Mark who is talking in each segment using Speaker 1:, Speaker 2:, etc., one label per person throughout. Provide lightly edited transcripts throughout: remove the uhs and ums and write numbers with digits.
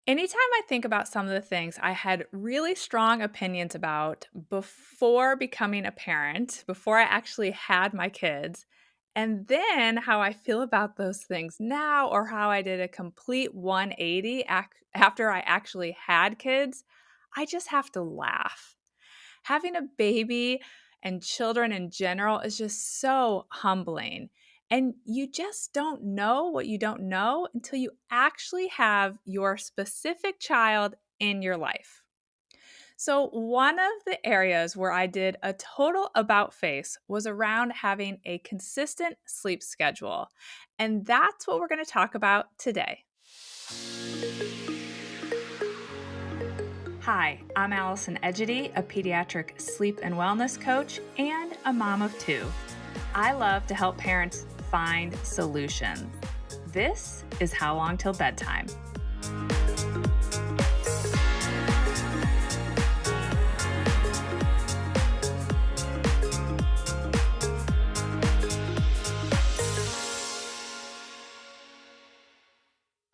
Speaker 1: Anytime I think about some of the things I had really strong opinions about before becoming a parent, before I actually had my kids, and then how I feel about those things now, or how I did a complete 180 after I actually had kids, I just have to laugh. Having a baby and children in general is just so humbling. And you just don't know what you don't know until you actually have your specific child in your life. So, one of the areas where I did a total about face was around having a consistent sleep schedule. And that's what we're going to talk about today. Hi, I'm Allison Edgety, a pediatric sleep and wellness coach and a mom of two. I love to help parents find solutions. This is How Long Till Bedtime.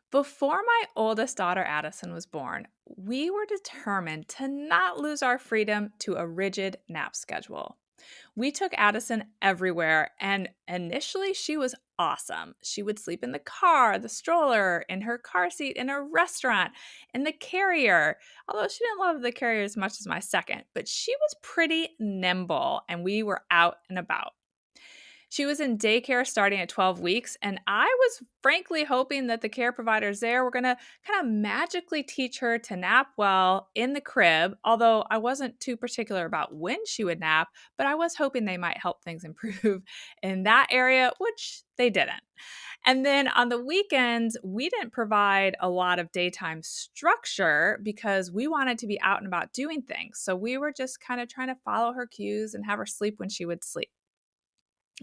Speaker 1: Before my oldest daughter, Addison, was born, we were determined to not lose our freedom to a rigid nap schedule. We took Addison everywhere, and initially she was awesome. She would sleep in the car, the stroller, in her car seat, in a restaurant, in the carrier. Although she didn't love the carrier as much as my second, but she was pretty nimble, and we were out and about. She was in daycare starting at 12 weeks, and I was frankly hoping that the care providers there were going to kind of magically teach her to nap well in the crib, although I wasn't too particular about when she would nap, but I was hoping they might help things improve in that area, which they didn't. And then on the weekends, we didn't provide a lot of daytime structure because we wanted to be out and about doing things. So we were just kind of trying to follow her cues and have her sleep when she would sleep.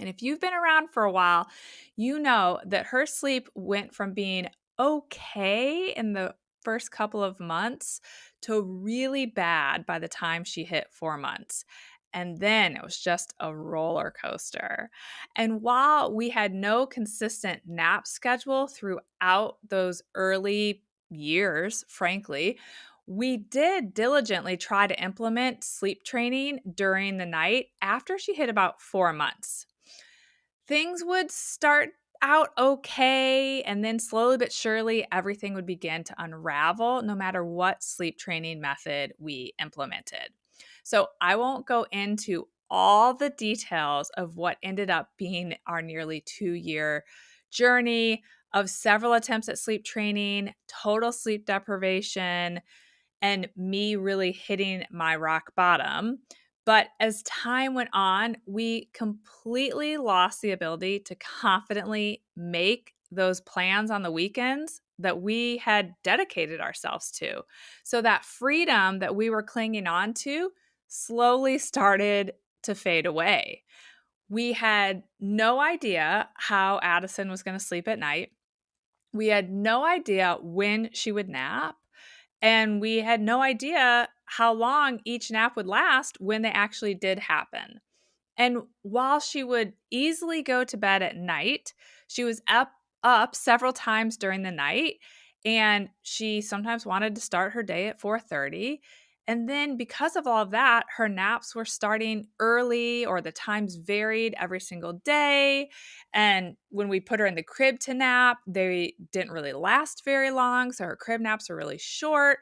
Speaker 1: And if you've been around for a while, you know that her sleep went from being okay in the first couple of months to really bad by the time she hit 4 months. And then it was just a roller coaster. And while we had no consistent nap schedule throughout those early years, frankly, we did diligently try to implement sleep training during the night after she hit about 4 months. Things would start out okay, and then slowly but surely, everything would begin to unravel no matter what sleep training method we implemented. So, I won't go into all the details of what ended up being our nearly 2-year journey of several attempts at sleep training, total sleep deprivation, and me really hitting my rock bottom. But as time went on, we completely lost the ability to confidently make those plans on the weekends that we had dedicated ourselves to. So that freedom that we were clinging on to slowly started to fade away. We had no idea how Addison was going to sleep at night. We had no idea when she would nap. And we had no idea how long each nap would last when they actually did happen. And while she would easily go to bed at night, she was up several times during the night, and she sometimes wanted to start her day at 4:30. And then because of all of that, her naps were starting early, or the times varied every single day. And when we put her in the crib to nap, they didn't really last very long, so her crib naps were really short.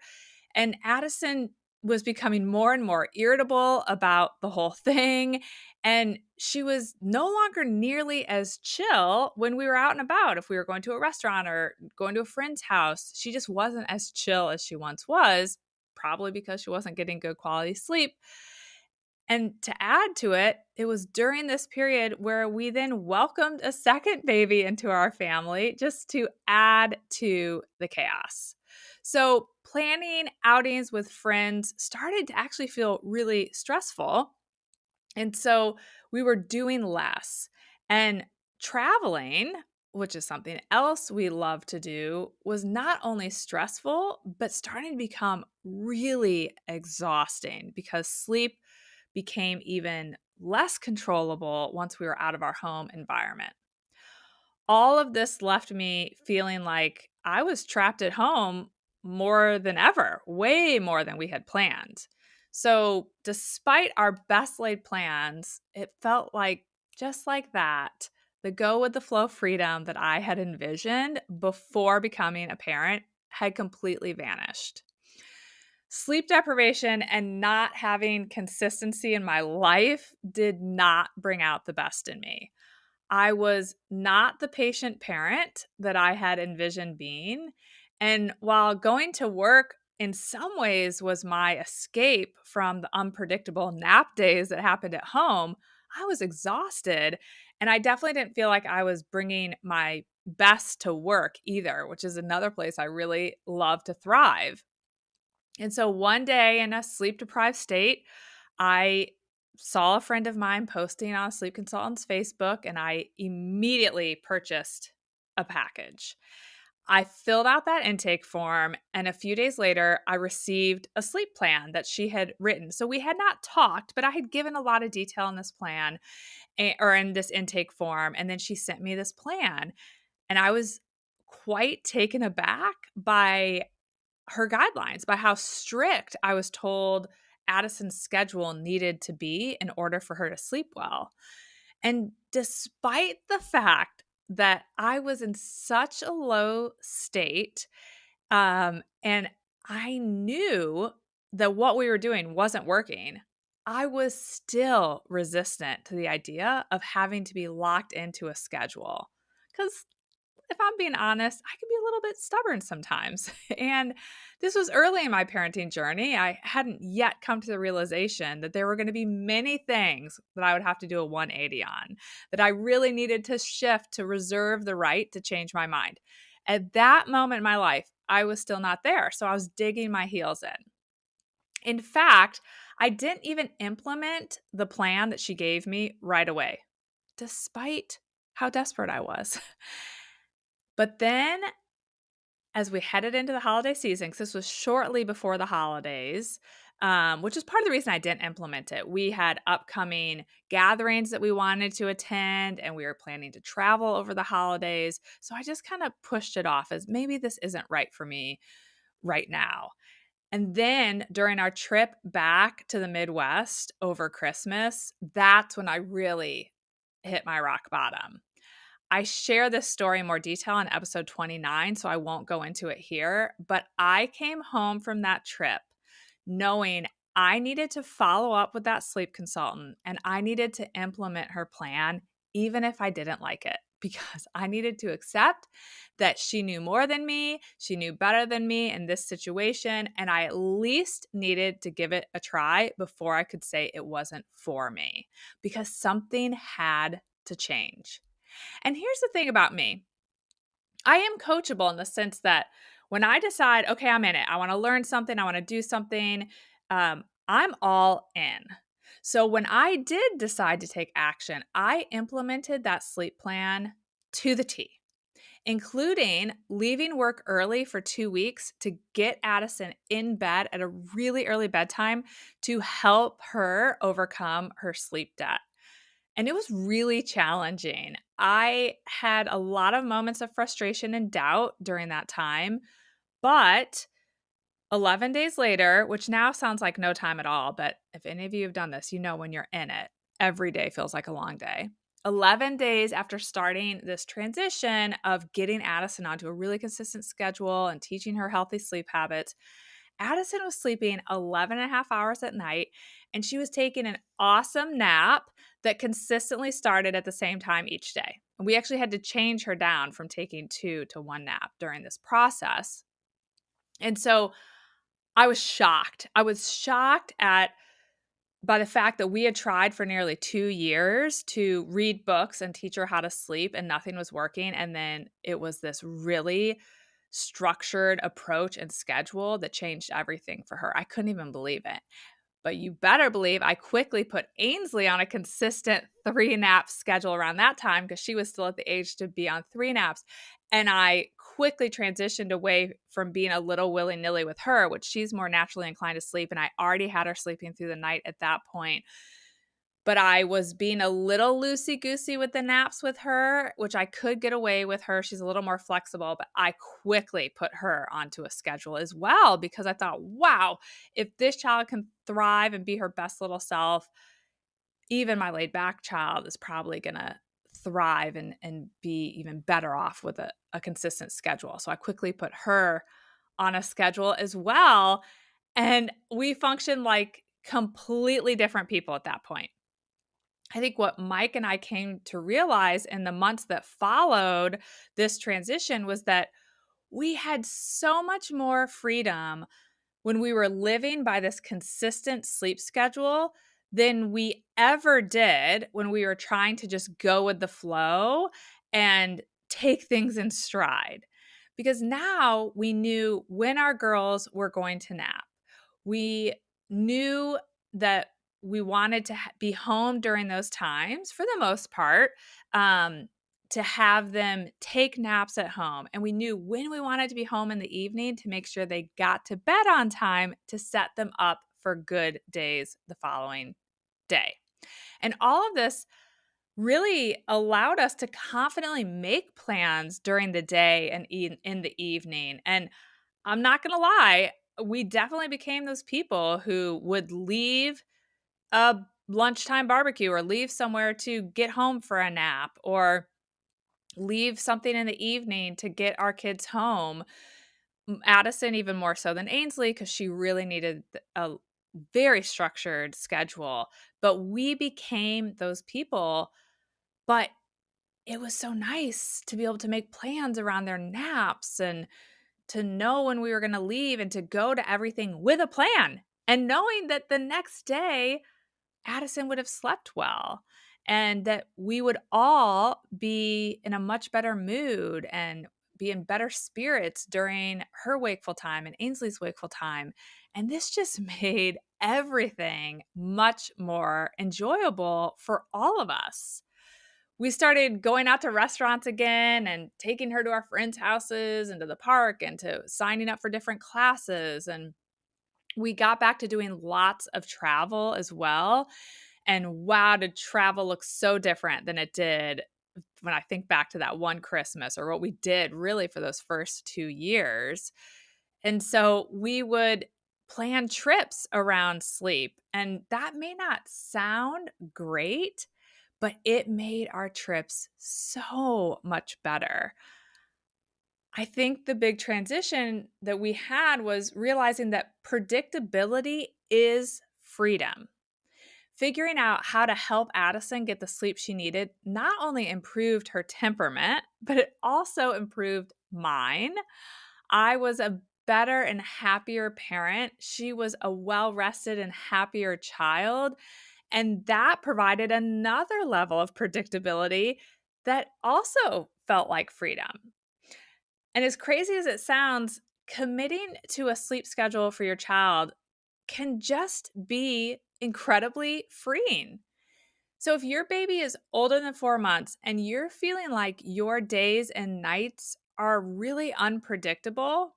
Speaker 1: And Addison was becoming more and more irritable about the whole thing. And she was no longer nearly as chill when we were out and about. If we were going to a restaurant or going to a friend's house, she just wasn't as chill as she once was, probably because she wasn't getting good quality sleep. And to add to it, it was during this period where we then welcomed a second baby into our family just to add to the chaos. So, planning outings with friends started to actually feel really stressful. And so, we were doing less. And traveling, which is something else we love to do, was not only stressful, but starting to become really exhausting because sleep became even less controllable once we were out of our home environment. All of this left me feeling like I was trapped at home more than ever, way more than we had planned. So, despite our best laid plans, it felt like just like that, the go with the flow freedom that I had envisioned before becoming a parent had completely vanished. Sleep deprivation and not having consistency in my life did not bring out the best in me. I was not the patient parent that I had envisioned being. And while going to work in some ways was my escape from the unpredictable nap days that happened at home, I was exhausted. And I definitely didn't feel like I was bringing my best to work either, which is another place I really love to thrive. And so one day in a sleep deprived state, I saw a friend of mine posting on a sleep consultant's Facebook, and I immediately purchased a package. I filled out that intake form, and a few days later, I received a sleep plan that she had written. So we had not talked, but I had given a lot of detail in this plan or in this intake form. And then she sent me this plan, and I was quite taken aback by her guidelines, by how strict I was told Addison's schedule needed to be in order for her to sleep well. And despite the fact that I was in such a low state, and I knew that what we were doing wasn't working, I was still resistant to the idea of having to be locked into a schedule. Because if I'm being honest, I can be a little bit stubborn sometimes. And this was early in my parenting journey. I hadn't yet come to the realization that there were going to be many things that I would have to do a 180 on, that I really needed to shift to reserve the right to change my mind. At that moment in my life, I was still not there. So I was digging my heels in. In fact, I didn't even implement the plan that she gave me right away, despite how desperate I was. But then, as we headed into the holiday season, because this was shortly before the holidays, which is part of the reason I didn't implement it. We had upcoming gatherings that we wanted to attend, and we were planning to travel over the holidays. So I just kind of pushed it off as maybe this isn't right for me right now. And then during our trip back to the Midwest over Christmas, that's when I really hit my rock bottom. I share this story in more detail in episode 29, so I won't go into it here. But I came home from that trip knowing I needed to follow up with that sleep consultant and I needed to implement her plan, even if I didn't like it, because I needed to accept that she knew more than me, she knew better than me in this situation, and I at least needed to give it a try before I could say it wasn't for me, because something had to change. And here's the thing about me. I am coachable in the sense that when I decide, okay, I'm in it, I want to learn something, I want to do something, I'm all in. So when I did decide to take action, I implemented that sleep plan to the T, including leaving work early for 2 weeks to get Addison in bed at a really early bedtime to help her overcome her sleep debt. And it was really challenging. I had a lot of moments of frustration and doubt during that time, but 11 days later, which now sounds like no time at all, but if any of you have done this, you know when you're in it, every day feels like a long day. 11 days after starting this transition of getting Addison onto a really consistent schedule and teaching her healthy sleep habits, Addison was sleeping 11 and a half hours at night, and she was taking an awesome nap that consistently started at the same time each day. And we actually had to change her down from taking 2 to 1 nap during this process. And so I was shocked. I was shocked by the fact that we had tried for nearly 2 years to read books and teach her how to sleep, and nothing was working. And then it was this really structured approach and schedule that changed everything for her. I couldn't even believe it. But you better believe I quickly put Ainsley on a consistent 3 nap schedule around that time, because she was still at the age to be on 3 naps. And I quickly transitioned away from being a little willy-nilly with her, which she's more naturally inclined to sleep. And I already had her sleeping through the night at that point. but I was being a little loosey-goosey with the naps with her, which I could get away with her. She's a little more flexible, but I quickly put her onto a schedule as well because I thought, wow, if this child can thrive and be her best little self, even my laid back child is probably going to thrive and be even better off with a consistent schedule. So I quickly put her on a schedule as well. And we functioned like completely different people at that point. I think what Mike and I came to realize in the months that followed this transition was that we had so much more freedom when we were living by this consistent sleep schedule than we ever did when we were trying to just go with the flow and take things in stride. Because now we knew when our girls were going to nap. We knew that we wanted to be home during those times for the most part. To have them take naps at home. And we knew when we wanted to be home in the evening to make sure they got to bed on time to set them up for good days the following day. And all of this really allowed us to confidently make plans during the day and in the evening. And I'm not going to lie, we definitely became those people who would leave a lunchtime barbecue or leave somewhere to get home for a nap or leave something in the evening to get our kids home. Addison even more so than Ainsley because she really needed a very structured schedule. But we became those people. But it was so nice to be able to make plans around their naps and to know when we were going to leave and to go to everything with a plan and knowing that the next day Addison would have slept well and that we would all be in a much better mood and be in better spirits during her wakeful time and Ainsley's wakeful time. And this just made everything much more enjoyable for all of us. We started going out to restaurants again and taking her to our friends' houses and to the park and to signing up for different classes. And we got back to doing lots of travel as well. And wow, did travel look so different than it did when I think back to that one Christmas or what we did really for those first 2 years. And so we would plan trips around sleep. And that may not sound great, but it made our trips so much better. I think the big transition that we had was realizing that predictability is freedom. Figuring out how to help Addison get the sleep she needed not only improved her temperament, but it also improved mine. I was a better and happier parent. She was a well-rested and happier child. And that provided another level of predictability that also felt like freedom. And as crazy as it sounds, committing to a sleep schedule for your child can just be incredibly freeing. So if your baby is older than 4 months and you're feeling like your days and nights are really unpredictable,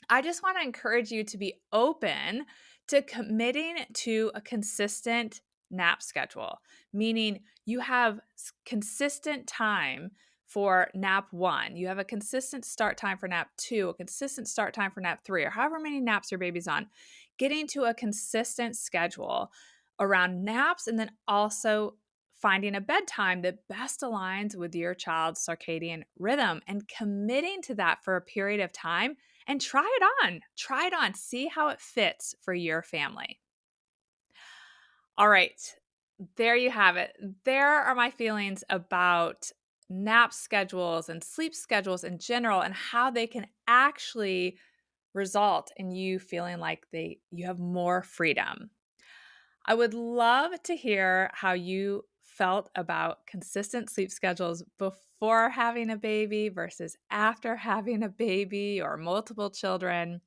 Speaker 1: I just want to encourage you to be open to committing to a consistent nap schedule, meaning you have consistent time for nap 1, you have a consistent start time for nap 2, a consistent start time for nap 3, or however many naps your baby's on. Getting to a consistent schedule around naps and then also finding a bedtime that best aligns with your child's circadian rhythm and committing to that for a period of time and try it on, see how it fits for your family. All right, there you have it. There are my feelings about nap schedules and sleep schedules in general and how they can actually result in you feeling like you have more freedom. I would love to hear how you felt about consistent sleep schedules before having a baby versus after having a baby or multiple children.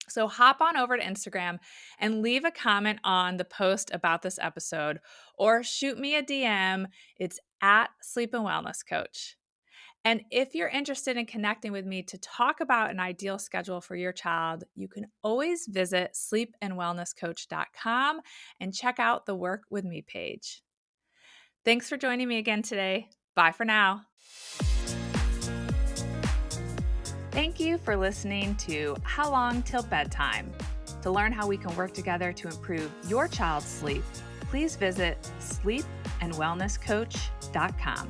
Speaker 1: So hop on over to Instagram and leave a comment on the post about this episode or shoot me a DM. It's at Sleep and Wellness Coach. And if you're interested in connecting with me to talk about an ideal schedule for your child, you can always visit sleepandwellnesscoach.com and check out the Work With Me page. Thanks for joining me again today. Bye for now. Thank you for listening to How Long Till Bedtime. To learn how we can work together to improve your child's sleep, please visit sleepandwellnesscoach.com.